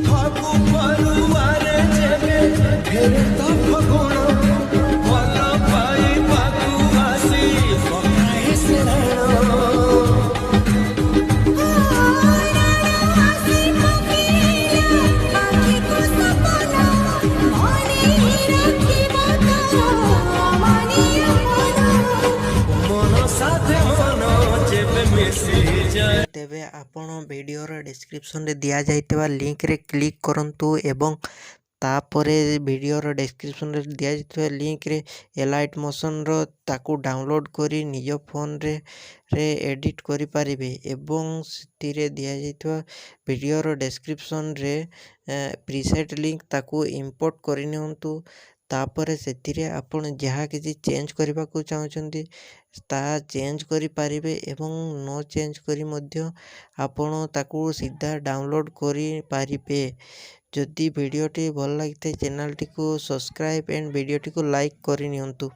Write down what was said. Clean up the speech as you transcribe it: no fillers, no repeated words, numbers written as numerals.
ଫଗୁ ପରୁଆରେ ଯେବେ ଫେରତା ଫଗୁଣ ଭଲ ପାଇବାକୁ ଆସି ପକାଏ ସେ ରାଣ। ତେବେ ଆପଣ ଭିଡ଼ିଓର ଡେସ୍କ୍ରିପ୍ସନରେ ଦିଆଯାଇଥିବା ଲିଙ୍କରେ କ୍ଲିକ୍ କରନ୍ତୁ ଏବଂ ତାପରେ ଭିଡ଼ିଓର ଡେସ୍କ୍ରିପ୍ସନରେ ଦିଆଯାଇଥିବା ଲିଙ୍କରେ ଏଲାଇଟ୍ ମୋସନ୍ର ତାକୁ ଡାଉନଲୋଡ଼୍ କରି ନିଜ ଫୋନରେ ଏଡ଼ିଟ୍ କରିପାରିବେ ଏବଂ ସେଥିରେ ଦିଆଯାଇଥିବା ଭିଡ଼ିଓର ଡେସ୍କ୍ରିପ୍ସନରେ ପ୍ରିସେଟ୍ ଲିଙ୍କ ତାକୁ ଇମ୍ପୋର୍ଟ କରିନିଅନ୍ତୁ। ତାପରେ ସେଥିରେ ଆପଣ ଯାହା କିଛି ଚେଞ୍ଜ କରିବାକୁ ଚାହୁଁଛନ୍ତି ତାହା ଚେଞ୍ଜ କରିପାରିବେ ଏବଂ ନ ଚେଞ୍ଜ କରି ମଧ୍ୟ ଆପଣ ତାକୁ ସିଧା ଡାଉନଲୋଡ଼୍ କରିପାରିବେ। ଯଦି ଭିଡ଼ିଓଟି ଭଲ ଲାଗିଥାଏ ଚ୍ୟାନେଲଟିକୁ ସବସ୍କ୍ରାଇବ୍ ଆଣ୍ଡ ଭିଡ଼ିଓଟିକୁ ଲାଇକ୍ କରିନିଅନ୍ତୁ।